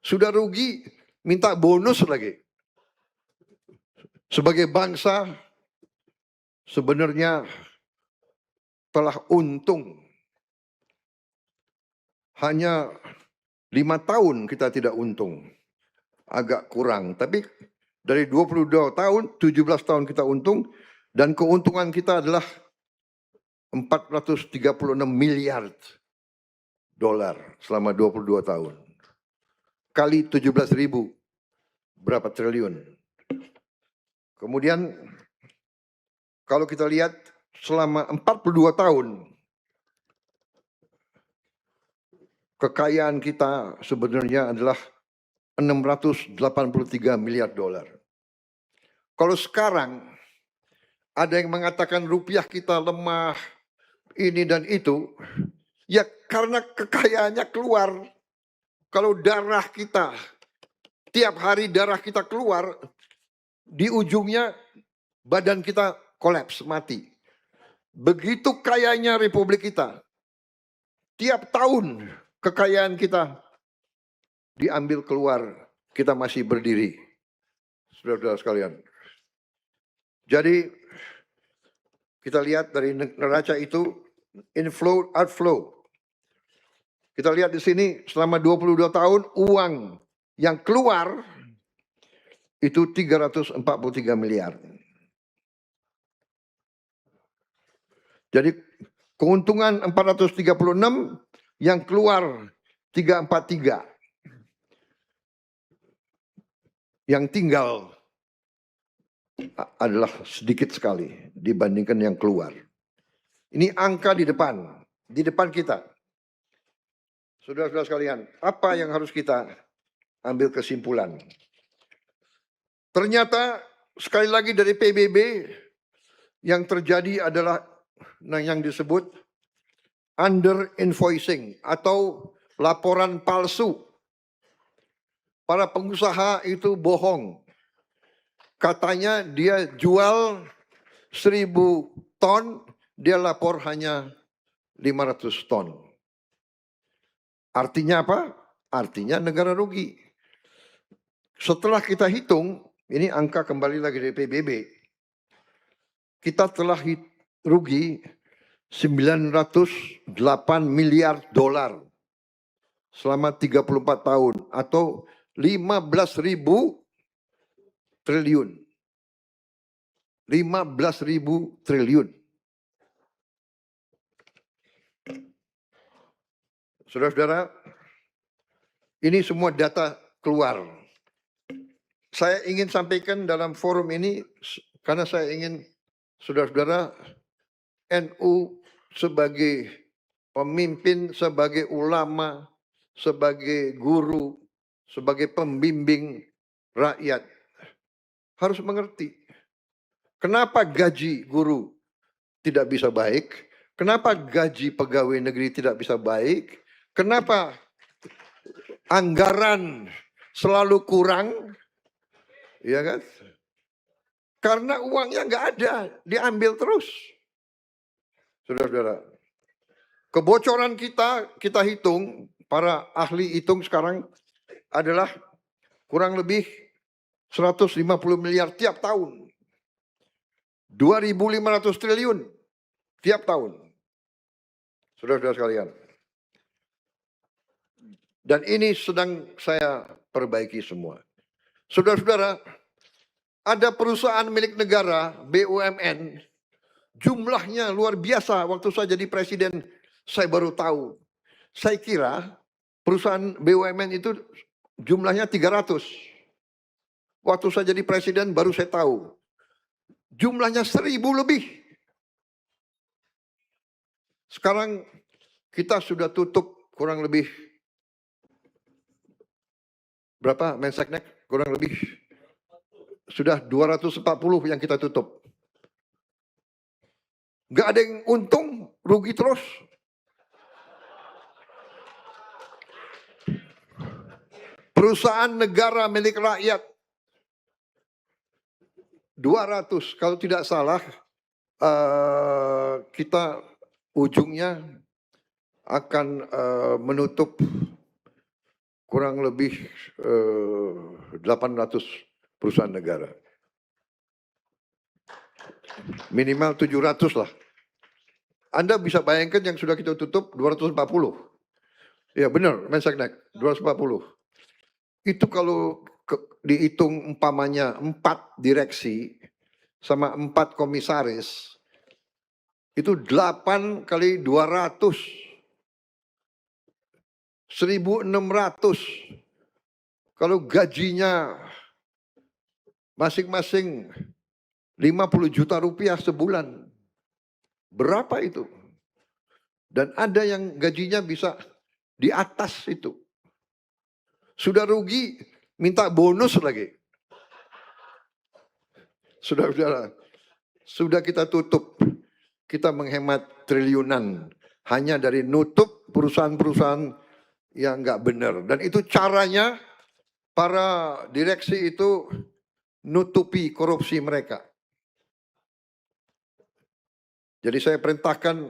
Sudah rugi, minta bonus lagi. Sebagai bangsa, sebenarnya telah untung. Hanya 5 tahun kita tidak untung. Agak kurang, tapi dari 22 tahun, 17 tahun kita untung, dan keuntungan kita adalah 436 miliar dolar selama 22 tahun. Kali 17.000, berapa triliun. Kemudian kalau kita lihat selama 42 tahun, kekayaan kita sebenarnya adalah 683 miliar dolar. Kalau sekarang ada yang mengatakan rupiah kita lemah, ini dan itu, ya karena kekayaannya keluar. Kalau darah kita, tiap hari darah kita keluar, di ujungnya badan kita kolaps, mati. Begitu kayanya republik kita. Tiap tahun kekayaan kita diambil keluar, kita masih berdiri. Saudara-saudara sekalian. Jadi kita lihat dari neraca itu inflow, outflow. Kita lihat di sini selama 22 tahun uang yang keluar itu 343 miliar. Jadi keuntungan 436, yang keluar 343. Yang tinggal adalah sedikit sekali dibandingkan yang keluar. Ini angka di depan kita. Saudara-saudara sekalian, apa yang harus kita ambil kesimpulan? Ternyata sekali lagi dari PBB yang terjadi adalah yang disebut under invoicing atau laporan palsu. Para pengusaha itu bohong. Katanya dia jual 1.000 ton, dia lapor hanya 500 ton. Artinya apa? Artinya negara rugi. Setelah kita hitung, ini angka kembali lagi dari PBB, kita telah rugi 908 miliar dolar selama 34 tahun atau 15.000 triliun. 15.000 triliun. Saudara-saudara, ini semua data keluar. Saya ingin sampaikan dalam forum ini karena saya ingin saudara-saudara NU sebagai pemimpin, sebagai ulama, sebagai guru, sebagai pembimbing rakyat harus mengerti kenapa gaji guru tidak bisa baik, kenapa gaji pegawai negeri tidak bisa baik, kenapa anggaran selalu kurang, ya kan? Karena uangnya nggak ada, diambil terus. Saudara-saudara, kebocoran kita hitung, para ahli hitung sekarang adalah kurang lebih 150 miliar tiap tahun. 2.500 triliun tiap tahun. Saudara-saudara sekalian. Dan ini sedang saya perbaiki semua. Saudara-saudara, ada perusahaan milik negara, BUMN, jumlahnya luar biasa. Waktu saya jadi presiden, saya baru tahu. Saya kira perusahaan BUMN itu jumlahnya 300. Waktu saya jadi presiden baru saya tahu. Jumlahnya 1.000 lebih. Sekarang kita sudah tutup kurang lebih berapa Menseknek? Kurang lebih sudah 240 yang kita tutup. Gak ada yang untung, rugi terus. Perusahaan negara milik rakyat 200, kalau tidak salah kita ujungnya akan menutup kurang lebih 800 perusahaan negara. Minimal 700 lah. Anda bisa bayangkan yang sudah kita tutup 240. Ya benar, Mensesnek 240. Itu kalau dihitung umpamanya 4 direksi sama 4 komisaris, itu 8 kali 200. 1.600. Kalau gajinya masing-masing 50 juta rupiah sebulan. Berapa itu? Dan ada yang gajinya bisa di atas itu. Sudah rugi, minta bonus lagi. Saudara-saudara, sudah kita tutup. Kita menghemat triliunan. Hanya dari nutup perusahaan-perusahaan yang nggak benar. Dan itu caranya para direksi itu nutupi korupsi mereka. Jadi saya perintahkan